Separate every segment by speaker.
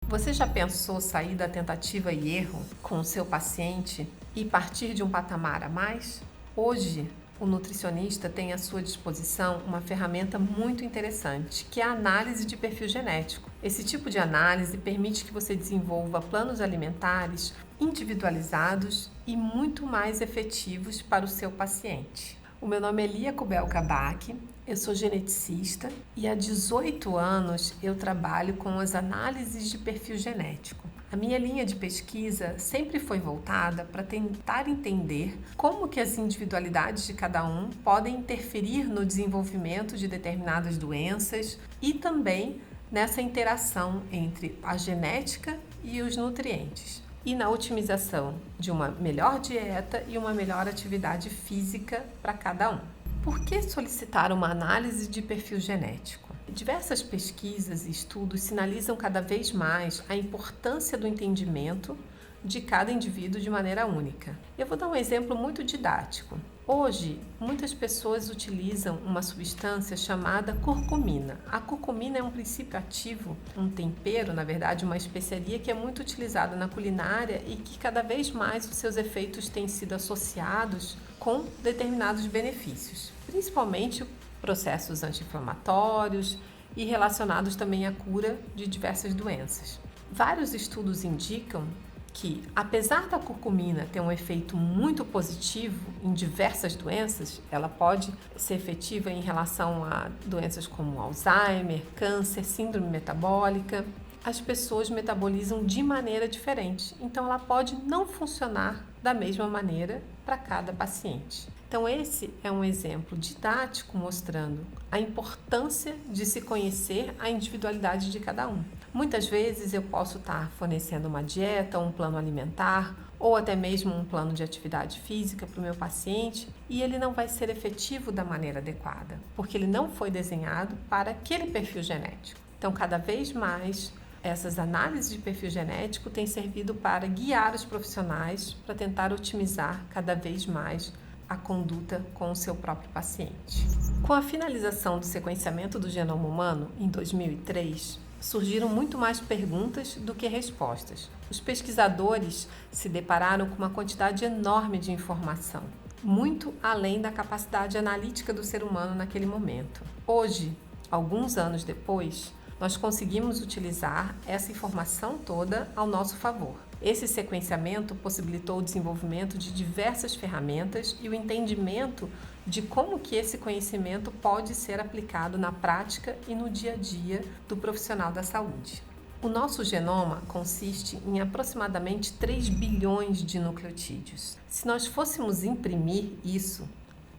Speaker 1: Você já pensou sair da tentativa e erro com o seu paciente e partir de um patamar a mais? Hoje, o nutricionista tem à sua disposição uma ferramenta muito interessante, que é a análise de perfil genético. Esse tipo de análise permite que você desenvolva planos alimentares individualizados e muito mais efetivos para o seu paciente. O meu nome é Lia Kubel Kabak, eu sou geneticista e há 18 anos eu trabalho com as análises de perfil genético. A minha linha de pesquisa sempre foi voltada para tentar entender como que as individualidades de cada um podem interferir no desenvolvimento de determinadas doenças e também nessa interação entre a genética e os nutrientes, e na otimização de uma melhor dieta e uma melhor atividade física para cada um. Por que solicitar uma análise de perfil genético? Diversas pesquisas e estudos sinalizam cada vez mais a importância do entendimento de cada indivíduo de maneira única. Eu vou dar um exemplo muito didático. Hoje, muitas pessoas utilizam uma substância chamada curcumina. A curcumina é um princípio ativo, um tempero, na verdade, uma especiaria que é muito utilizada na culinária e que cada vez mais os seus efeitos têm sido associados com determinados benefícios, principalmente processos anti-inflamatórios e relacionados também à cura de diversas doenças. Vários estudos indicam que, apesar da curcumina ter um efeito muito positivo em diversas doenças, ela pode ser efetiva em relação a doenças como Alzheimer, câncer, síndrome metabólica. As pessoas metabolizam de maneira diferente, então ela pode não funcionar da mesma maneira para cada paciente. Então esse é um exemplo didático mostrando a importância de se conhecer a individualidade de cada um. Muitas vezes eu posso estar fornecendo uma dieta, um plano alimentar ou até mesmo um plano de atividade física para o meu paciente e ele não vai ser efetivo da maneira adequada, porque ele não foi desenhado para aquele perfil genético. Então cada vez mais essas análises de perfil genético têm servido para guiar os profissionais para tentar otimizar cada vez mais a conduta com o seu próprio paciente. Com a finalização do sequenciamento do genoma humano em 2003, surgiram muito mais perguntas do que respostas. Os pesquisadores se depararam com uma quantidade enorme de informação, muito além da capacidade analítica do ser humano naquele momento. Hoje, alguns anos depois, nós conseguimos utilizar essa informação toda ao nosso favor. Esse sequenciamento possibilitou o desenvolvimento de diversas ferramentas e o entendimento de como que esse conhecimento pode ser aplicado na prática e no dia a dia do profissional da saúde. O nosso genoma consiste em aproximadamente 3 bilhões de nucleotídeos. Se nós fôssemos imprimir isso,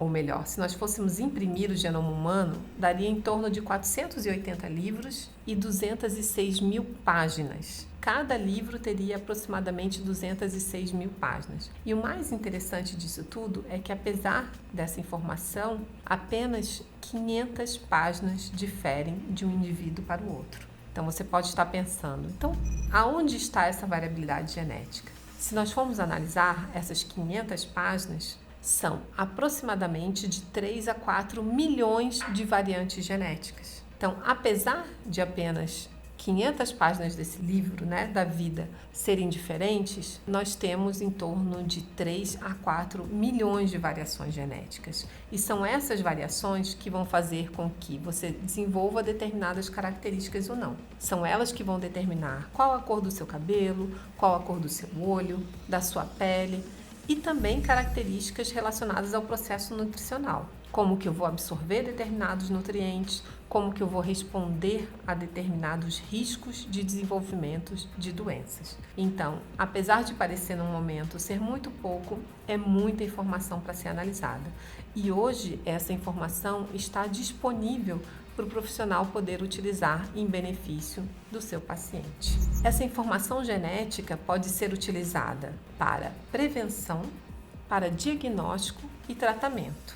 Speaker 1: ou melhor, se nós fôssemos imprimir o genoma humano, daria em torno de 480 livros e 206 mil páginas. Cada livro teria aproximadamente 206 mil páginas. E o mais interessante disso tudo é que, apesar dessa informação, apenas 500 páginas diferem de um indivíduo para o outro. Então você pode estar pensando, então aonde está essa variabilidade genética? Se nós formos analisar essas 500 páginas, são aproximadamente de 3 a 4 milhões de variantes genéticas. Então, apesar de apenas 500 páginas desse livro, da vida, serem diferentes, nós temos em torno de 3 a 4 milhões de variações genéticas. E são essas variações que vão fazer com que você desenvolva determinadas características ou não. São elas que vão determinar qual a cor do seu cabelo, qual a cor do seu olho, da sua pele, e também características relacionadas ao processo nutricional, como que eu vou absorver determinados nutrientes, como que eu vou responder a determinados riscos de desenvolvimento de doenças. Então, apesar de parecer no momento ser muito pouco, é muita informação para ser analisada. E hoje essa informação está disponível para o profissional poder utilizar em benefício do seu paciente. Essa informação genética pode ser utilizada para prevenção, para diagnóstico e tratamento.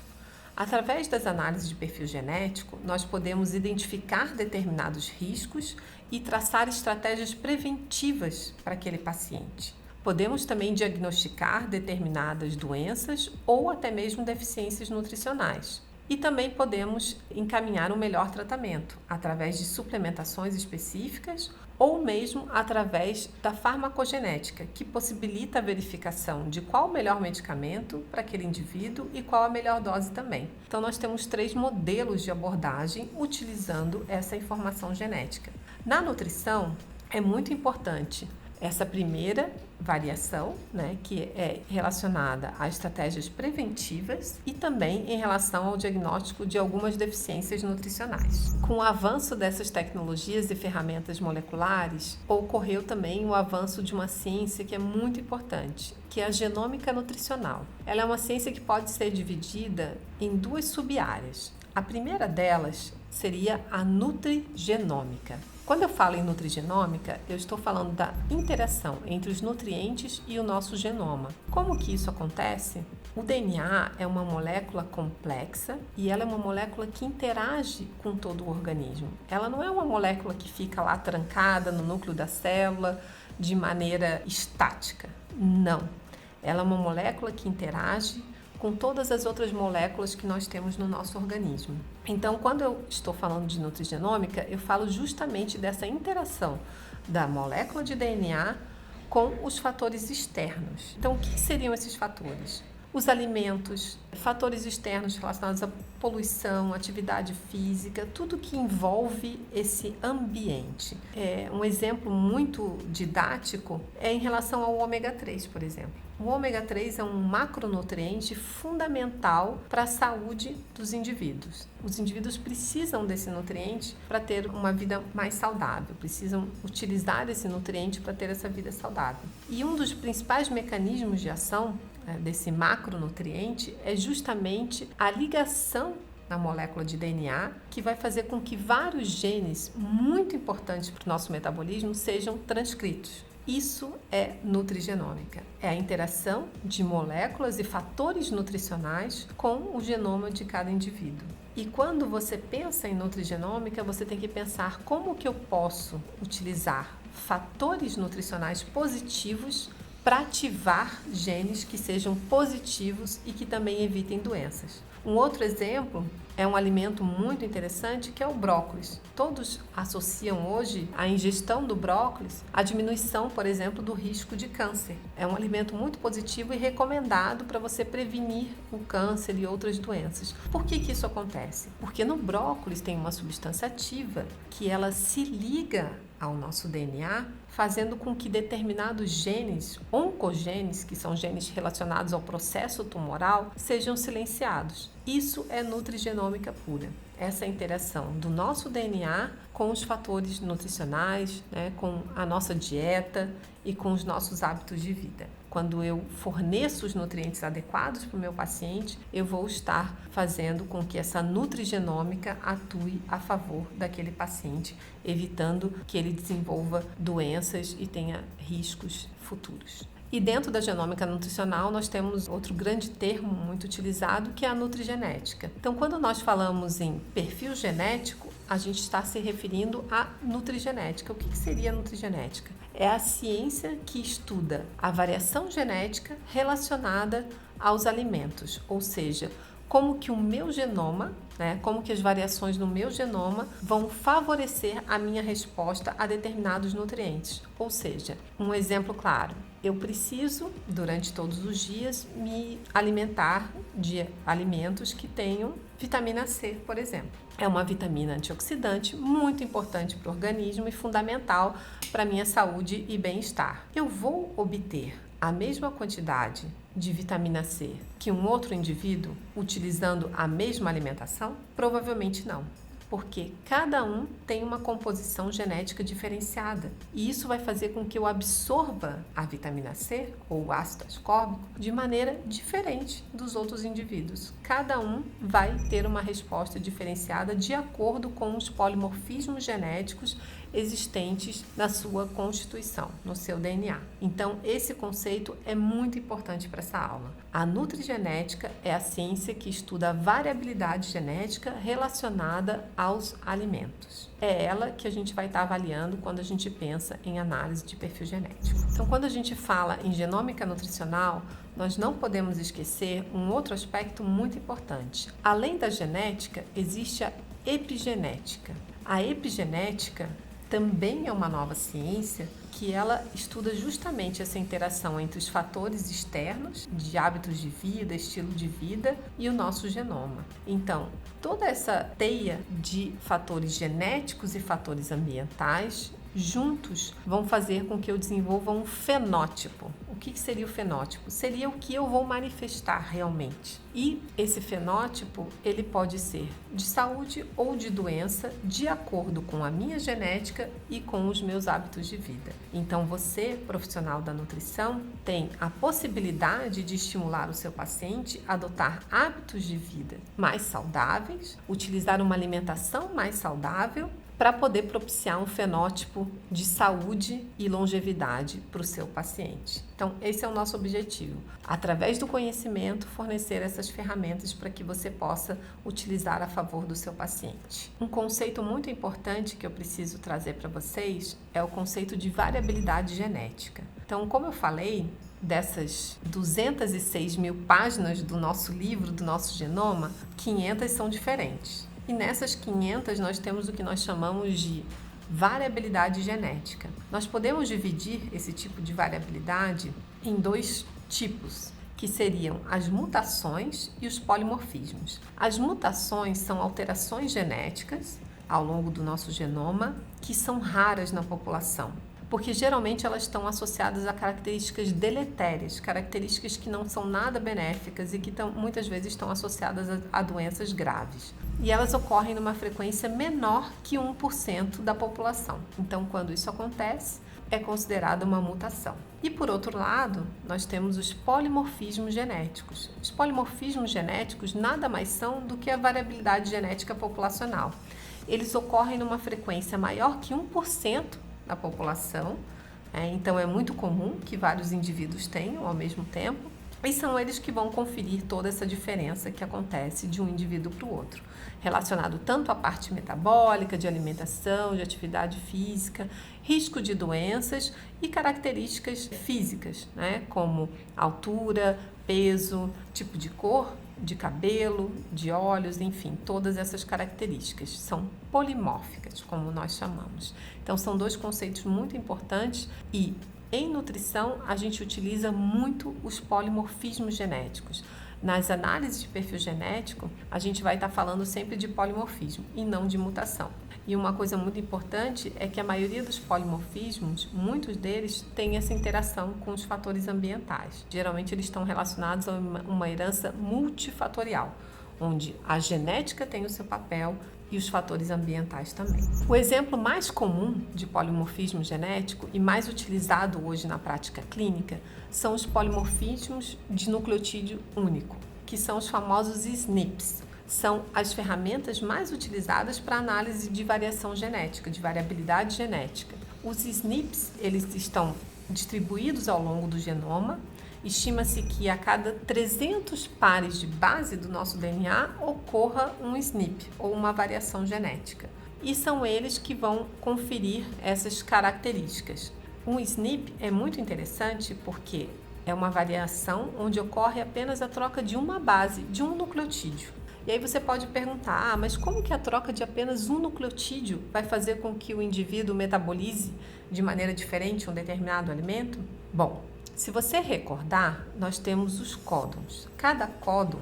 Speaker 1: Através das análises de perfil genético, nós podemos identificar determinados riscos e traçar estratégias preventivas para aquele paciente. Podemos também diagnosticar determinadas doenças ou até mesmo deficiências nutricionais. E também podemos encaminhar um melhor tratamento através de suplementações específicas ou mesmo através da farmacogenética, que possibilita a verificação de qual o melhor medicamento para aquele indivíduo e qual a melhor dose também. Então, nós temos 3 modelos de abordagem utilizando essa informação genética. Na nutrição, é muito importante essa primeira variação, né, que é relacionada a estratégias preventivas e também em relação ao diagnóstico de algumas deficiências nutricionais. Com o avanço dessas tecnologias e ferramentas moleculares, ocorreu também o avanço de uma ciência que é muito importante, que é a genômica nutricional. Ela é uma ciência que pode ser dividida em 2 sub-áreas. A primeira delas seria a nutrigenômica. Quando eu falo em nutrigenômica, eu estou falando da interação entre os nutrientes e o nosso genoma. Como que isso acontece? O DNA é uma molécula complexa e ela é uma molécula que interage com todo o organismo. Ela não é uma molécula que fica lá trancada no núcleo da célula de maneira estática. Não. Ela é uma molécula que interage com todas as outras moléculas que nós temos no nosso organismo. Então, quando eu estou falando de nutrigenômica, eu falo justamente dessa interação da molécula de DNA com os fatores externos. Então, o que seriam esses fatores? Os alimentos, fatores externos relacionados à poluição, atividade física, tudo que envolve esse ambiente. Um exemplo muito didático é em relação ao ômega 3, por exemplo. O ômega 3 é um macronutriente fundamental para a saúde dos indivíduos. Os indivíduos precisam desse nutriente para ter uma vida mais saudável, precisam utilizar esse nutriente para ter essa vida saudável. E um dos principais mecanismos de ação desse macronutriente é justamente a ligação na molécula de DNA, que vai fazer com que vários genes muito importantes para o nosso metabolismo sejam transcritos. Isso é nutrigenômica, é a interação de moléculas e fatores nutricionais com o genoma de cada indivíduo. E quando você pensa em nutrigenômica, você tem que pensar como que eu posso utilizar fatores nutricionais positivos para ativar genes que sejam positivos e que também evitem doenças. Um outro exemplo é um alimento muito interessante que é o brócolis. Todos associam hoje a ingestão do brócolis à diminuição, por exemplo, do risco de câncer. É um alimento muito positivo e recomendado para você prevenir o câncer e outras doenças. Por que isso acontece? Porque no brócolis tem uma substância ativa que ela se liga ao nosso DNA, fazendo com que determinados genes, oncogenes, que são genes relacionados ao processo tumoral, sejam silenciados. Isso é nutrigenômica pura. Essa interação do nosso DNA com os fatores nutricionais, com a nossa dieta e com os nossos hábitos de vida. Quando eu forneço os nutrientes adequados para o meu paciente, eu vou estar fazendo com que essa nutrigenômica atue a favor daquele paciente, evitando que ele desenvolva doenças e tenha riscos futuros. E dentro da genômica nutricional, nós temos outro grande termo muito utilizado, que é a nutrigenética. Então, quando nós falamos em perfil genético, a gente está se referindo à nutrigenética. O que seria a nutrigenética? É a ciência que estuda a variação genética relacionada aos alimentos, ou seja, como que o meu genoma, como que as variações no meu genoma vão favorecer a minha resposta a determinados nutrientes. Ou seja, um exemplo claro, eu preciso, durante todos os dias, me alimentar de alimentos que tenham vitamina C, por exemplo. É uma vitamina antioxidante muito importante para o organismo e fundamental para a minha saúde e bem-estar. Eu vou obter a mesma quantidade de vitamina C que um outro indivíduo utilizando a mesma alimentação? Provavelmente não, porque cada um tem uma composição genética diferenciada e isso vai fazer com que eu absorva a vitamina C ou o ácido ascórbico de maneira diferente dos outros indivíduos. Cada um vai ter uma resposta diferenciada de acordo com os polimorfismos genéticos existentes na sua constituição, no seu DNA. Então, esse conceito é muito importante para essa aula. A nutrigenética é a ciência que estuda a variabilidade genética relacionada aos alimentos. É ela que a gente vai estar avaliando quando a gente pensa em análise de perfil genético. Então, quando a gente fala em genômica nutricional, nós não podemos esquecer um outro aspecto muito importante. Além da genética, existe a epigenética. A epigenética também é uma nova ciência que ela estuda justamente essa interação entre os fatores externos de hábitos de vida, estilo de vida e o nosso genoma. Então, toda essa teia de fatores genéticos e fatores ambientais juntos vão fazer com que eu desenvolva um fenótipo. O que seria o fenótipo? Seria o que eu vou manifestar realmente. E esse fenótipo, ele pode ser de saúde ou de doença, de acordo com a minha genética e com os meus hábitos de vida. Então, você, profissional da nutrição, tem a possibilidade de estimular o seu paciente a adotar hábitos de vida mais saudáveis, utilizar uma alimentação mais saudável, para poder propiciar um fenótipo de saúde e longevidade para o seu paciente. Então, esse é o nosso objetivo. Através do conhecimento, fornecer essas ferramentas para que você possa utilizar a favor do seu paciente. Um conceito muito importante que eu preciso trazer para vocês é o conceito de variabilidade genética. Então, como eu falei, dessas 206 mil páginas do nosso livro, do nosso genoma, 500 são diferentes. E nessas 500 nós temos o que nós chamamos de variabilidade genética. Nós podemos dividir esse tipo de variabilidade em dois tipos, que seriam as mutações e os polimorfismos. As mutações são alterações genéticas ao longo do nosso genoma que são raras na população, porque geralmente elas estão associadas a características deletérias, características que não são nada benéficas e que muitas vezes estão associadas a doenças graves. E elas ocorrem numa frequência menor que 1% da população. Então, quando isso acontece, é considerada uma mutação. E por outro lado, nós temos os polimorfismos genéticos. Os polimorfismos genéticos nada mais são do que a variabilidade genética populacional. Eles ocorrem numa frequência maior que 1% da população, então é muito comum que vários indivíduos tenham ao mesmo tempo, e são eles que vão conferir toda essa diferença que acontece de um indivíduo para o outro, relacionado tanto à parte metabólica, de alimentação, de atividade física, risco de doenças e características físicas, como altura, peso, tipo de cor, de cabelo, de olhos, enfim, todas essas características são polimórficas, como nós chamamos. Então, são dois conceitos muito importantes e em nutrição a gente utiliza muito os polimorfismos genéticos. Nas análises de perfil genético, a gente vai estar falando sempre de polimorfismo e não de mutação. E uma coisa muito importante é que a maioria dos polimorfismos, muitos deles têm essa interação com os fatores ambientais. Geralmente eles estão relacionados a uma herança multifatorial, onde a genética tem o seu papel e os fatores ambientais também. O exemplo mais comum de polimorfismo genético e mais utilizado hoje na prática clínica são os polimorfismos de nucleotídeo único, que são os famosos SNPs. São as ferramentas mais utilizadas para análise de variação genética, de variabilidade genética. Os SNPs, eles estão distribuídos ao longo do genoma. Estima-se que a cada 300 pares de base do nosso DNA ocorra um SNP, ou uma variação genética. E são eles que vão conferir essas características. Um SNP é muito interessante porque é uma variação onde ocorre apenas a troca de uma base, de um nucleotídeo. E aí você pode perguntar, mas como que a troca de apenas um nucleotídeo vai fazer com que o indivíduo metabolize de maneira diferente um determinado alimento? Bom, se você recordar, nós temos os códons. Cada códon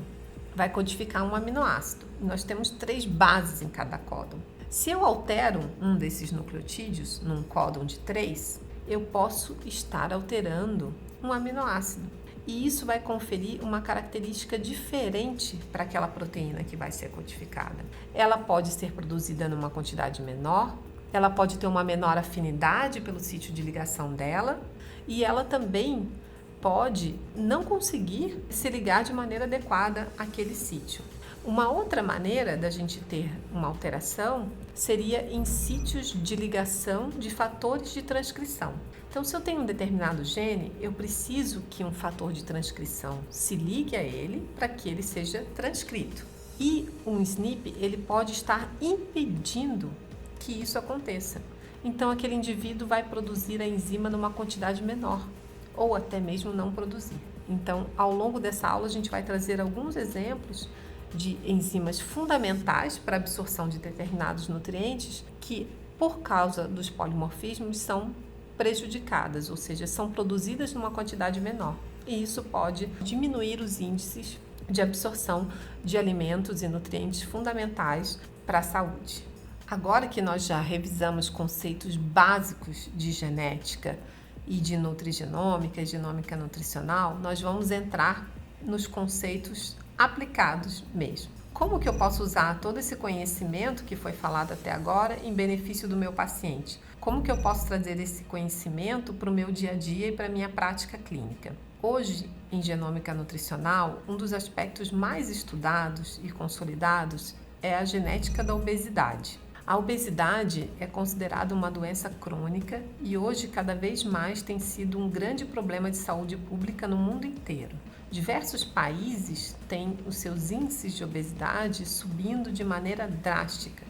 Speaker 1: vai codificar um aminoácido. Nós temos 3 bases em cada códon. Se eu altero um desses nucleotídeos num códon de 3, eu posso estar alterando um aminoácido. E isso vai conferir uma característica diferente para aquela proteína que vai ser codificada. Ela pode ser produzida numa quantidade menor, ela pode ter uma menor afinidade pelo sítio de ligação dela, e ela também pode não conseguir se ligar de maneira adequada àquele sítio. Uma outra maneira da gente ter uma alteração seria em sítios de ligação de fatores de transcrição. Então, se eu tenho um determinado gene, eu preciso que um fator de transcrição se ligue a ele para que ele seja transcrito. E um SNP, ele pode estar impedindo que isso aconteça. Então, aquele indivíduo vai produzir a enzima numa quantidade menor, ou até mesmo não produzir. Então, ao longo dessa aula, a gente vai trazer alguns exemplos de enzimas fundamentais para a absorção de determinados nutrientes que por causa dos polimorfismos, são prejudicadas, ou seja, são produzidas numa quantidade menor. E isso pode diminuir os índices de absorção de alimentos e nutrientes fundamentais para a saúde. Agora que nós já revisamos conceitos básicos de genética e de nutrigenômica e genômica nutricional, nós vamos entrar nos conceitos aplicados mesmo. Como que eu posso usar todo esse conhecimento que foi falado até agora em benefício do meu paciente? Como que eu posso trazer esse conhecimento para o meu dia a dia e para a minha prática clínica? Hoje, em genômica nutricional, um dos aspectos mais estudados e consolidados é a genética da obesidade. A obesidade é considerada uma doença crônica e hoje cada vez mais tem sido um grande problema de saúde pública no mundo inteiro. Diversos países têm os seus índices de obesidade subindo de maneira drástica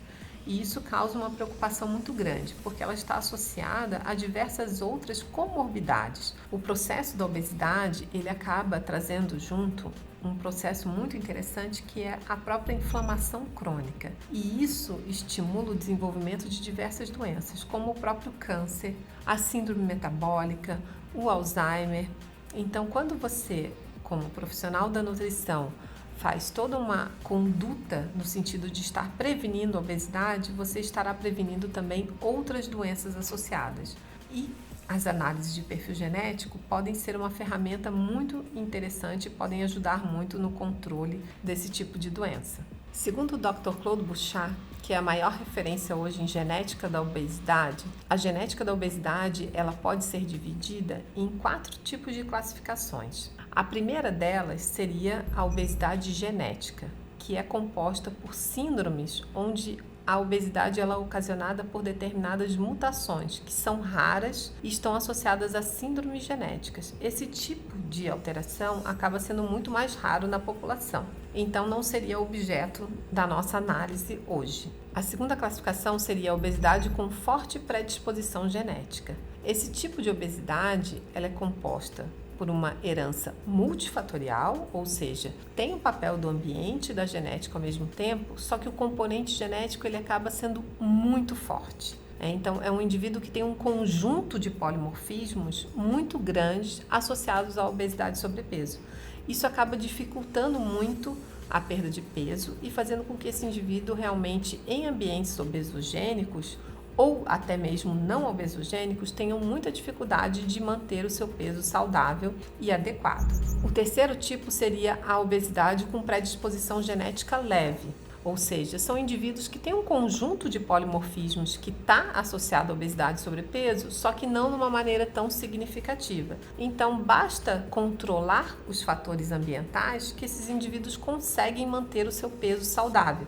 Speaker 1: e isso causa uma preocupação muito grande, porque ela está associada a diversas outras comorbidades. O processo da obesidade, ele acaba trazendo junto um processo muito interessante que é a própria inflamação crônica. E isso estimula o desenvolvimento de diversas doenças, como o próprio câncer, a síndrome metabólica, o Alzheimer. Então, quando você, como profissional da nutrição, faz toda uma conduta no sentido de estar prevenindo a obesidade, você estará prevenindo também outras doenças associadas. E as análises de perfil genético podem ser uma ferramenta muito interessante e podem ajudar muito no controle desse tipo de doença. Segundo o Dr. Claude Bouchard, que é a maior referência hoje em genética da obesidade, a genética da obesidade ela pode ser dividida em 4 tipos de classificações. A primeira delas seria a obesidade genética, que é composta por síndromes onde a obesidade ela é ocasionada por determinadas mutações que são raras e estão associadas a síndromes genéticas. Esse tipo de alteração acaba sendo muito mais raro na população, então não seria objeto da nossa análise hoje. A segunda classificação seria a obesidade com forte predisposição genética. Esse tipo de obesidade ela é composta por uma herança multifatorial, ou seja, tem o papel do ambiente e da genética ao mesmo tempo, só que o componente genético ele acaba sendo muito forte. Então, é um indivíduo que tem um conjunto de polimorfismos muito grandes associados à obesidade e sobrepeso. Isso acaba dificultando muito a perda de peso e fazendo com que esse indivíduo realmente, em ambientes obesogênicos, ou até mesmo não obesogênicos, tenham muita dificuldade de manter o seu peso saudável e adequado. O terceiro tipo seria a obesidade com predisposição genética leve, ou seja, são indivíduos que têm um conjunto de polimorfismos que está associado à obesidade e sobrepeso, só que não de uma maneira tão significativa. Então, basta controlar os fatores ambientais que esses indivíduos conseguem manter o seu peso saudável.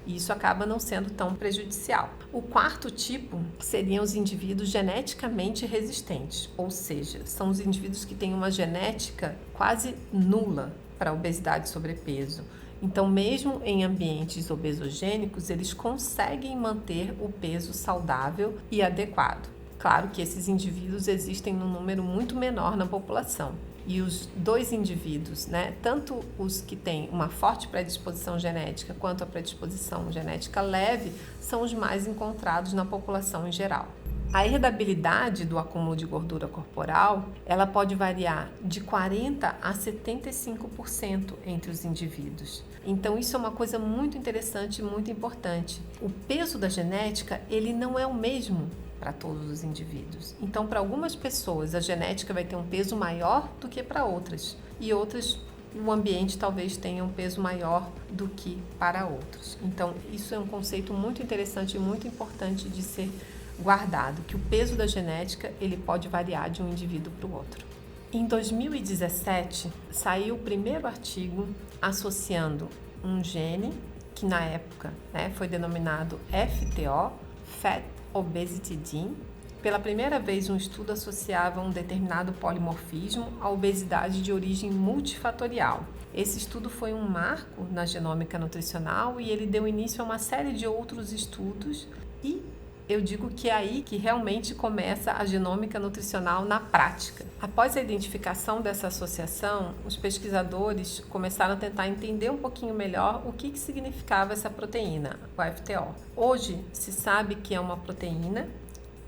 Speaker 1: E isso acaba não sendo tão prejudicial. O quarto tipo seriam os indivíduos geneticamente resistentes, ou seja, são os indivíduos que têm uma genética quase nula para obesidade e sobrepeso. Então, mesmo em ambientes obesogênicos, eles conseguem manter o peso saudável e adequado. Claro que esses indivíduos existem num número muito menor na população. E os dois indivíduos, tanto os que têm uma forte predisposição genética quanto a predisposição genética leve, são os mais encontrados na população em geral. A herdabilidade do acúmulo de gordura corporal, ela pode variar de 40% a 75% entre os indivíduos. Então, isso é uma coisa muito interessante e muito importante. O peso da genética, ele não é o mesmo para todos os indivíduos. Então, para algumas pessoas, a genética vai ter um peso maior do que para outras. E outras, o ambiente talvez tenha um peso maior do que para outros. Então, isso é um conceito muito interessante e muito importante de ser guardado, que o peso da genética ele pode variar de um indivíduo para o outro. Em 2017, saiu o primeiro artigo associando um gene que na época foi denominado FTO, Fat Obesity Gene. Pela primeira vez, um estudo associava um determinado polimorfismo à obesidade de origem multifatorial. Esse estudo foi um marco na genômica nutricional e ele deu início a uma série de outros estudos e eu digo que é aí que realmente começa a genômica nutricional na prática. Após a identificação dessa associação, os pesquisadores começaram a tentar entender um pouquinho melhor o que significava essa proteína, o FTO. Hoje se sabe que é uma proteína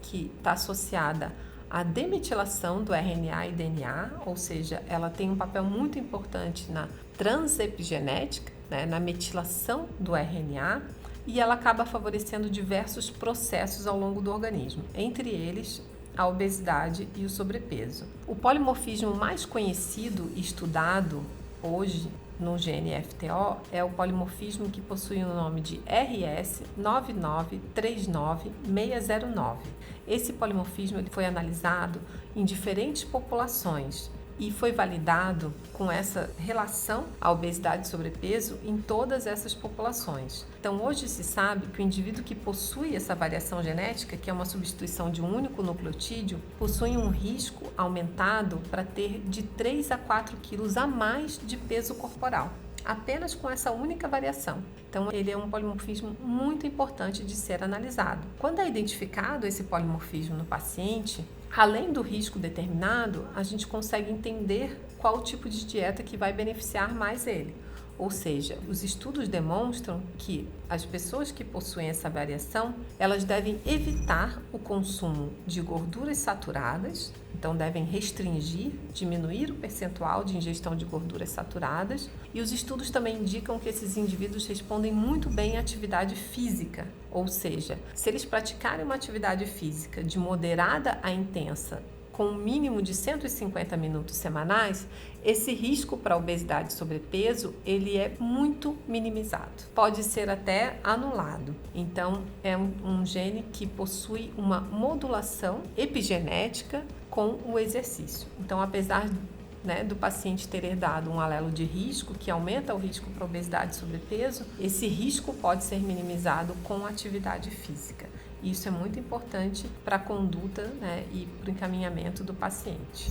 Speaker 1: que está associada à demetilação do RNA e DNA, ou seja, ela tem um papel muito importante na transepigenética, né, na metilação do RNA, e ela acaba favorecendo diversos processos ao longo do organismo, entre eles a obesidade e o sobrepeso. O polimorfismo mais conhecido e estudado hoje no gene FTO é o polimorfismo que possui o nome de RS9939609. Esse polimorfismo ele foi analisado em diferentes populações e foi validado com essa relação à obesidade e sobrepeso em todas essas populações. Então, hoje se sabe que o indivíduo que possui essa variação genética, que é uma substituição de um único nucleotídeo, possui um risco aumentado para ter de 3 a 4 quilos a mais de peso corporal, apenas com essa única variação. Então, ele é um polimorfismo muito importante de ser analisado. Quando é identificado esse polimorfismo no paciente, além do risco determinado, a gente consegue entender qual o tipo de dieta que vai beneficiar mais ele. Ou seja, os estudos demonstram que as pessoas que possuem essa variação, elas devem evitar o consumo de gorduras saturadas, então devem restringir, diminuir o percentual de ingestão de gorduras saturadas, e os estudos também indicam que esses indivíduos respondem muito bem à atividade física, ou seja, se eles praticarem uma atividade física de moderada a intensa, com um mínimo de 150 minutos semanais, esse risco para obesidade e sobrepeso, ele é muito minimizado. Pode ser até anulado. Então, é um gene que possui uma modulação epigenética com o exercício. Então, apesar do paciente ter herdado um alelo de risco que aumenta o risco para obesidade e sobrepeso, esse risco pode ser minimizado com atividade física. Isso é muito importante para a conduta, e para o encaminhamento do paciente.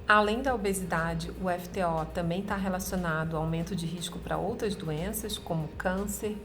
Speaker 1: Além da obesidade, o FTO também está relacionado ao aumento de risco para outras doenças, como câncer,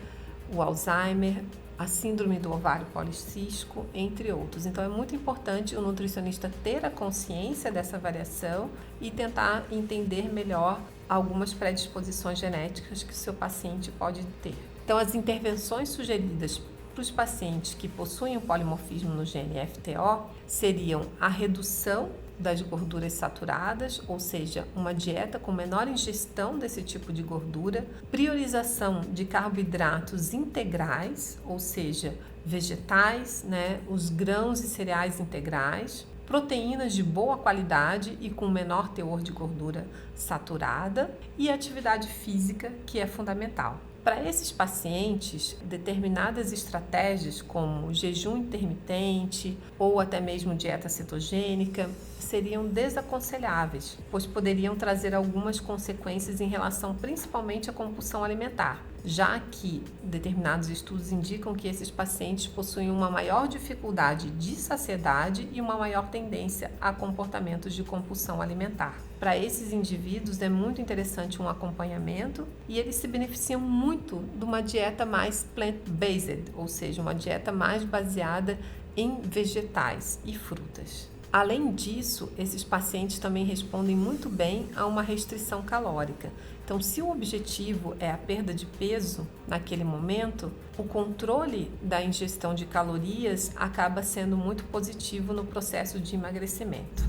Speaker 1: o Alzheimer, a síndrome do ovário policístico, entre outros. Então, é muito importante o nutricionista ter a consciência dessa variação e tentar entender melhor algumas predisposições genéticas que o seu paciente pode ter. Então, as intervenções sugeridas para os pacientes que possuem o polimorfismo no gene FTO seriam a redução das gorduras saturadas, ou seja, uma dieta com menor ingestão desse tipo de gordura, priorização de carboidratos integrais, ou seja, vegetais, os grãos e cereais integrais, proteínas de boa qualidade e com menor teor de gordura saturada e atividade física, que é fundamental. Para esses pacientes, determinadas estratégias como jejum intermitente ou até mesmo dieta cetogênica seriam desaconselháveis, pois poderiam trazer algumas consequências em relação principalmente à compulsão alimentar, já que determinados estudos indicam que esses pacientes possuem uma maior dificuldade de saciedade e uma maior tendência a comportamentos de compulsão alimentar. Para esses indivíduos é muito interessante um acompanhamento e eles se beneficiam muito de uma dieta mais plant-based, ou seja, uma dieta mais baseada em vegetais e frutas. Além disso, esses pacientes também respondem muito bem a uma restrição calórica. Então, se o objetivo é a perda de peso naquele momento, o controle da ingestão de calorias acaba sendo muito positivo no processo de emagrecimento.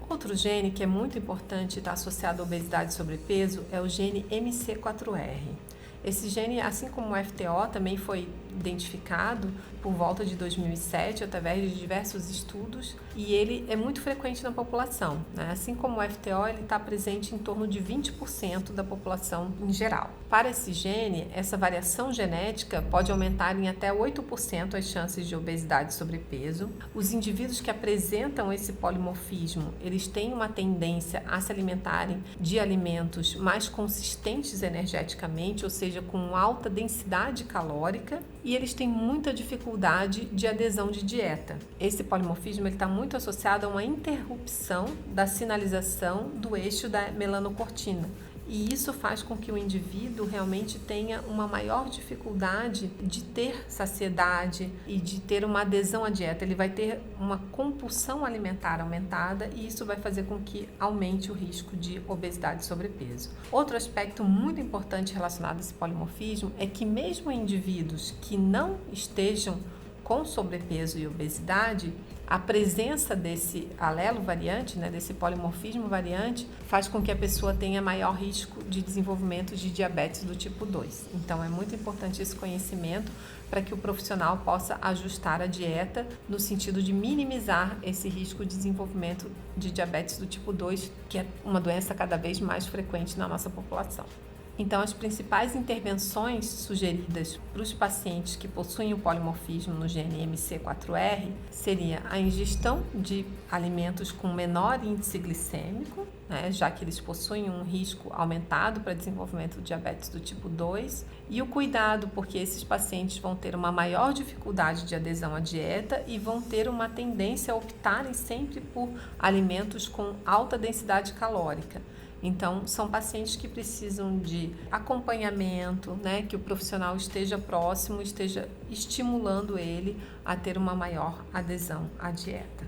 Speaker 1: Outro gene que é muito importante e está associado à obesidade e sobrepeso é o gene MC4R. Esse gene, assim como o FTO, também foi identificado por volta de 2007 através de diversos estudos e ele é muito frequente na população, Assim como o FTO, ele está presente em torno de 20% da população em geral. Para esse gene, essa variação genética pode aumentar em até 8% as chances de obesidade e sobrepeso. Os indivíduos que apresentam esse polimorfismo, eles têm uma tendência a se alimentarem de alimentos mais consistentes energeticamente, ou seja, com alta densidade calórica, e eles têm muita dificuldade de adesão de dieta. Esse polimorfismo está muito associado a uma interrupção da sinalização do eixo da melanocortina. E isso faz com que o indivíduo realmente tenha uma maior dificuldade de ter saciedade e de ter uma adesão à dieta. Ele vai ter uma compulsão alimentar aumentada e isso vai fazer com que aumente o risco de obesidade e sobrepeso. Outro aspecto muito importante relacionado a esse polimorfismo é que mesmo em indivíduos que não estejam com sobrepeso e obesidade, a presença desse alelo variante, desse polimorfismo variante, faz com que a pessoa tenha maior risco de desenvolvimento de diabetes do tipo 2. Então, é muito importante esse conhecimento para que o profissional possa ajustar a dieta no sentido de minimizar esse risco de desenvolvimento de diabetes do tipo 2, que é uma doença cada vez mais frequente na nossa população. Então, as principais intervenções sugeridas para os pacientes que possuem o polimorfismo no gene MC4R seria a ingestão de alimentos com menor índice glicêmico, já que eles possuem um risco aumentado para desenvolvimento do diabetes do tipo 2, e o cuidado, porque esses pacientes vão ter uma maior dificuldade de adesão à dieta e vão ter uma tendência a optarem sempre por alimentos com alta densidade calórica. Então, são pacientes que precisam de acompanhamento, que o profissional esteja próximo, esteja estimulando ele a ter uma maior adesão à dieta.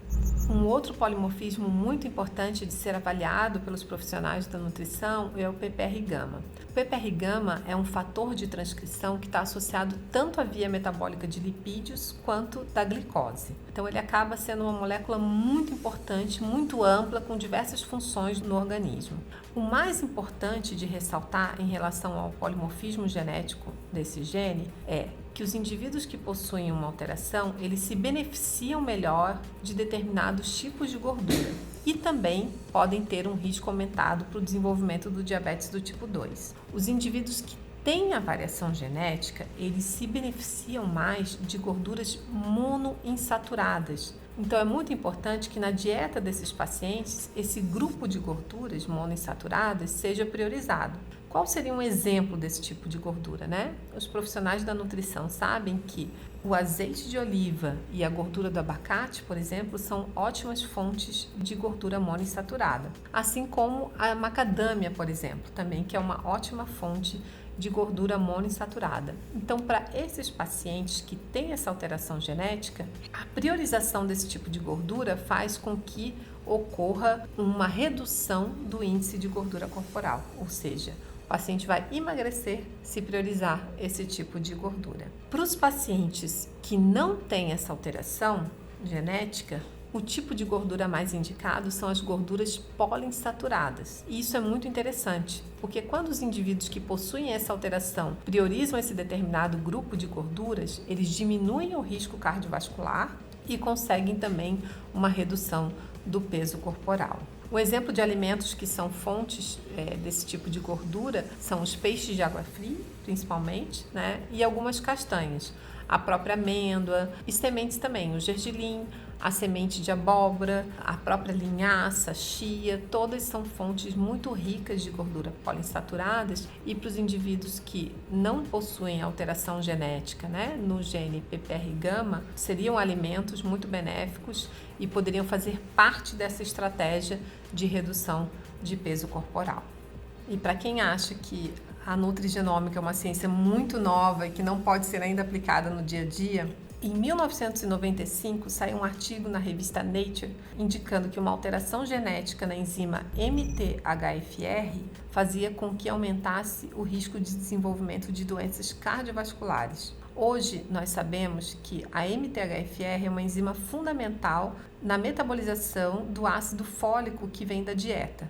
Speaker 1: Um outro polimorfismo muito importante de ser avaliado pelos profissionais da nutrição é o PPR-gama. O PPR-gama é um fator de transcrição que está associado tanto à via metabólica de lipídios quanto da glicose. Então, ele acaba sendo uma molécula muito importante, muito ampla, com diversas funções no organismo. O mais importante de ressaltar em relação ao polimorfismo genético desse gene é que os indivíduos que possuem uma alteração, eles se beneficiam melhor de determinados tipos de gordura e também podem ter um risco aumentado para o desenvolvimento do diabetes do tipo 2. Os indivíduos que têm a variação genética, eles se beneficiam mais de gorduras monoinsaturadas. Então, é muito importante que na dieta desses pacientes, esse grupo de gorduras monoinsaturadas seja priorizado. Qual seria um exemplo desse tipo de gordura, Os profissionais da nutrição sabem que o azeite de oliva e a gordura do abacate, por exemplo, são ótimas fontes de gordura monoinsaturada. Assim como a macadâmia, por exemplo, também, que é uma ótima fonte de gordura monoinsaturada. Então, para esses pacientes que têm essa alteração genética, a priorização desse tipo de gordura faz com que ocorra uma redução do índice de gordura corporal, ou seja, o paciente vai emagrecer se priorizar esse tipo de gordura. Para os pacientes que não têm essa alteração genética, o tipo de gordura mais indicado são as gorduras poliinsaturadas. E isso é muito interessante, porque quando os indivíduos que possuem essa alteração priorizam esse determinado grupo de gorduras, eles diminuem o risco cardiovascular e conseguem também uma redução do peso corporal. Um exemplo de alimentos que são fontes desse tipo de gordura são os peixes de água fria, principalmente, e algumas castanhas, a própria amêndoa e sementes também, o gergelim, a semente de abóbora, a própria linhaça, chia, todas são fontes muito ricas de gordura poliinsaturadas e para os indivíduos que não possuem alteração genética, no gene PPR-gama, seriam alimentos muito benéficos e poderiam fazer parte dessa estratégia de redução de peso corporal. E para quem acha que a nutrigenômica é uma ciência muito nova e que não pode ser ainda aplicada no dia a dia, em 1995 saiu um artigo na revista Nature indicando que uma alteração genética na enzima MTHFR fazia com que aumentasse o risco de desenvolvimento de doenças cardiovasculares. Hoje, nós sabemos que a MTHFR é uma enzima fundamental na metabolização do ácido fólico que vem da dieta.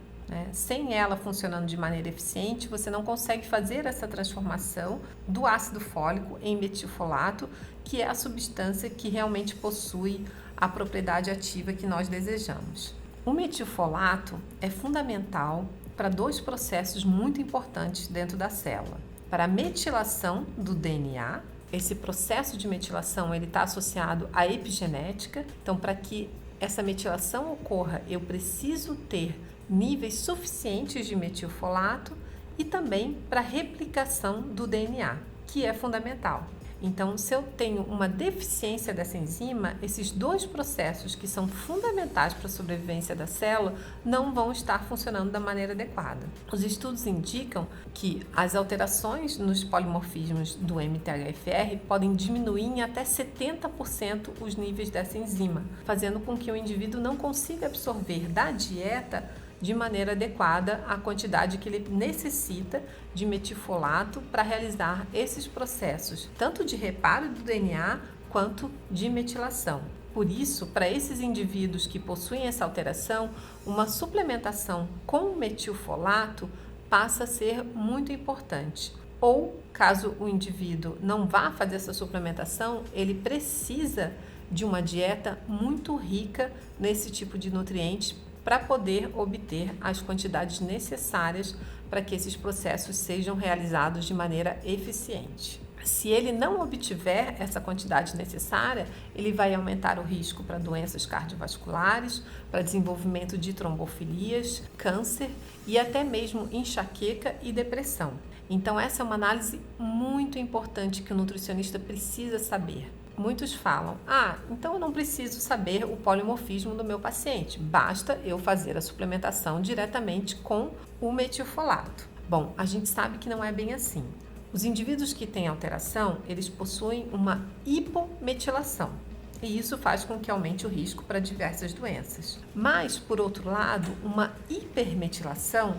Speaker 1: Sem ela funcionando de maneira eficiente, você não consegue fazer essa transformação do ácido fólico em metilfolato, que é a substância que realmente possui a propriedade ativa que nós desejamos. O metilfolato é fundamental para dois processos muito importantes dentro da célula. Para a metilação do DNA, esse processo de metilação está associado à epigenética, então para que essa metilação ocorra, eu preciso ter níveis suficientes de metilfolato e também para a replicação do DNA, que é fundamental. Então, se eu tenho uma deficiência dessa enzima, esses dois processos que são fundamentais para a sobrevivência da célula não vão estar funcionando da maneira adequada. Os estudos indicam que as alterações nos polimorfismos do MTHFR podem diminuir em até 70% os níveis dessa enzima, fazendo com que o indivíduo não consiga absorver da dieta de maneira adequada a quantidade que ele necessita de metilfolato para realizar esses processos, tanto de reparo do DNA quanto de metilação. Por isso, para esses indivíduos que possuem essa alteração, uma suplementação com metilfolato passa a ser muito importante. Ou, caso o indivíduo não vá fazer essa suplementação, ele precisa de uma dieta muito rica nesse tipo de nutrientes para poder obter as quantidades necessárias para que esses processos sejam realizados de maneira eficiente. Se ele não obtiver essa quantidade necessária, ele vai aumentar o risco para doenças cardiovasculares, para desenvolvimento de trombofilias, câncer e até mesmo enxaqueca e depressão. Então, essa é uma análise muito importante que o nutricionista precisa saber. Muitos falam, então eu não preciso saber o polimorfismo do meu paciente, basta eu fazer a suplementação diretamente com o metilfolato. Bom, a gente sabe que não é bem assim. Os indivíduos que têm alteração, eles possuem uma hipometilação, e isso faz com que aumente o risco para diversas doenças. Mas, por outro lado, uma hipermetilação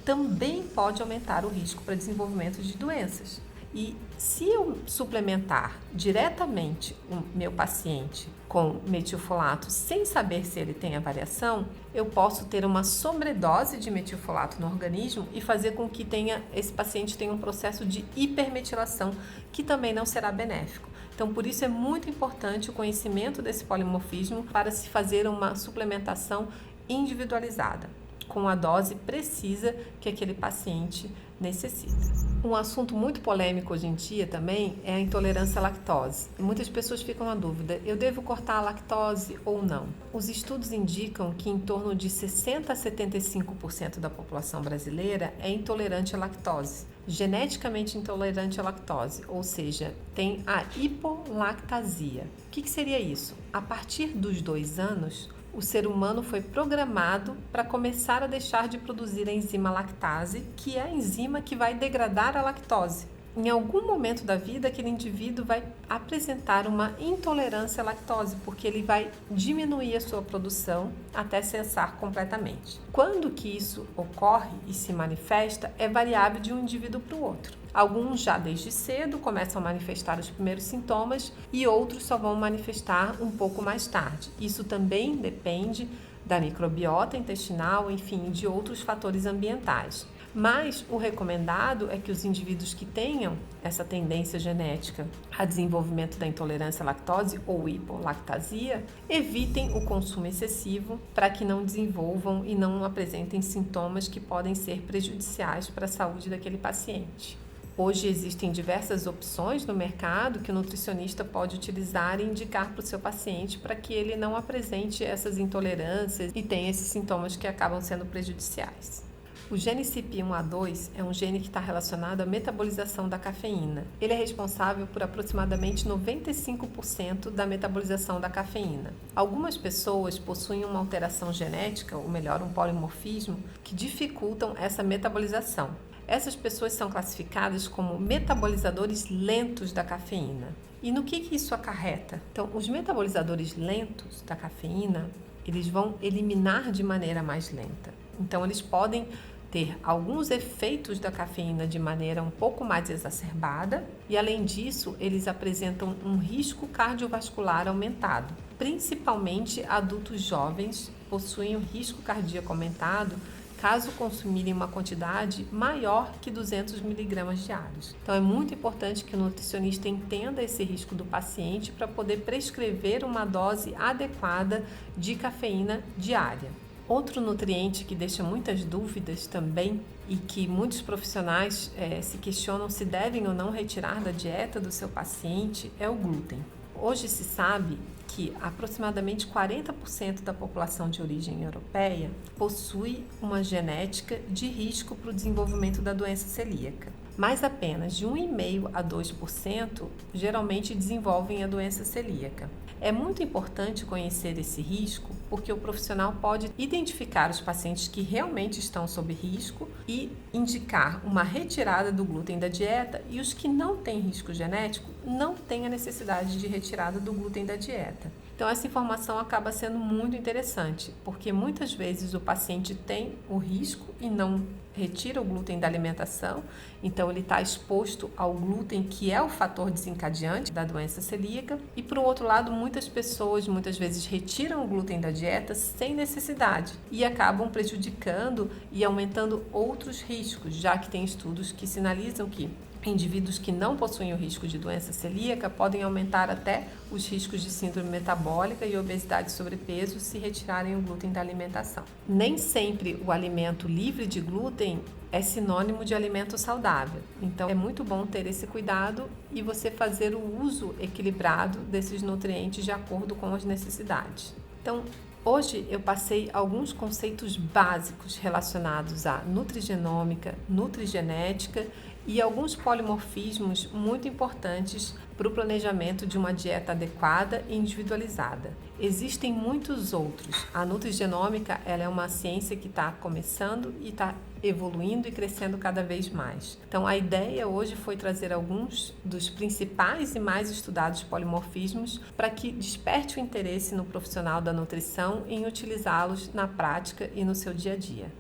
Speaker 1: também pode aumentar o risco para desenvolvimento de doenças. E se eu suplementar diretamente o meu paciente com metilfolato sem saber se ele tem a variação, eu posso ter uma sobredose de metilfolato no organismo e fazer com que esse paciente tenha um processo de hipermetilação que também não será benéfico. Então, por isso é muito importante o conhecimento desse polimorfismo para se fazer uma suplementação individualizada, com a dose precisa que aquele paciente necessita. Um assunto muito polêmico hoje em dia também é a intolerância à lactose. Muitas pessoas ficam na dúvida, eu devo cortar a lactose ou não? Os estudos indicam que em torno de 60 a 75% da população brasileira é intolerante à lactose, geneticamente intolerante à lactose, ou seja, tem a hipolactasia. O que seria isso? A partir dos 2 anos, o ser humano foi programado para começar a deixar de produzir a enzima lactase, que é a enzima que vai degradar a lactose. Em algum momento da vida, aquele indivíduo vai apresentar uma intolerância à lactose, porque ele vai diminuir a sua produção até cessar completamente. Quando que isso ocorre e se manifesta é variável de um indivíduo para o outro. Alguns já desde cedo começam a manifestar os primeiros sintomas e outros só vão manifestar um pouco mais tarde. Isso também depende da microbiota intestinal, enfim, de outros fatores ambientais. Mas o recomendado é que os indivíduos que tenham essa tendência genética a desenvolvimento da intolerância à lactose ou hipolactasia evitem o consumo excessivo para que não desenvolvam e não apresentem sintomas que podem ser prejudiciais para a saúde daquele paciente. Hoje existem diversas opções no mercado que o nutricionista pode utilizar e indicar para o seu paciente para que ele não apresente essas intolerâncias e tenha esses sintomas que acabam sendo prejudiciais. O gene CYP1A2 é um gene que está relacionado à metabolização da cafeína. Ele é responsável por aproximadamente 95% da metabolização da cafeína. Algumas pessoas possuem uma alteração genética, ou melhor, um polimorfismo, que dificultam essa metabolização. Essas pessoas são classificadas como metabolizadores lentos da cafeína. E no que isso acarreta? Então, os metabolizadores lentos da cafeína, eles vão eliminar de maneira mais lenta. Então, eles podem ter alguns efeitos da cafeína de maneira um pouco mais exacerbada e, além disso, eles apresentam um risco cardiovascular aumentado. Principalmente adultos jovens possuem um risco cardíaco aumentado caso consumirem uma quantidade maior que 200 miligramas diários. Então, é muito importante que o nutricionista entenda esse risco do paciente para poder prescrever uma dose adequada de cafeína diária. Outro nutriente que deixa muitas dúvidas também e que muitos profissionais se questionam se devem ou não retirar da dieta do seu paciente é o glúten. Hoje se sabe que aproximadamente 40% da população de origem europeia possui uma genética de risco para o desenvolvimento da doença celíaca. mas apenas de 1,5% a 2% geralmente desenvolvem a doença celíaca. É muito importante conhecer esse risco porque o profissional pode identificar os pacientes que realmente estão sob risco e indicar uma retirada do glúten da dieta, e os que não têm risco genético não têm a necessidade de retirada do glúten da dieta. Então, essa informação acaba sendo muito interessante, porque muitas vezes o paciente tem o risco e não retira o glúten da alimentação, então ele está exposto ao glúten, que é o fator desencadeante da doença celíaca. E, por outro lado, muitas pessoas muitas vezes retiram o glúten da dieta sem necessidade e acabam prejudicando e aumentando outros riscos, já que tem estudos que sinalizam que indivíduos que não possuem o risco de doença celíaca podem aumentar até os riscos de síndrome metabólica e obesidade e sobrepeso se retirarem o glúten da alimentação. Nem sempre o alimento livre de glúten é sinônimo de alimento saudável. Então, é muito bom ter esse cuidado e você fazer o uso equilibrado desses nutrientes de acordo com as necessidades. Então, hoje eu passei alguns conceitos básicos relacionados à nutrigenômica, nutrigenética e alguns polimorfismos muito importantes para o planejamento de uma dieta adequada e individualizada. Existem muitos outros. A nutrigenômica, ela é uma ciência que está começando e está evoluindo e crescendo cada vez mais. Então, a ideia hoje foi trazer alguns dos principais e mais estudados polimorfismos para que desperte o interesse no profissional da nutrição em utilizá-los na prática e no seu dia a dia.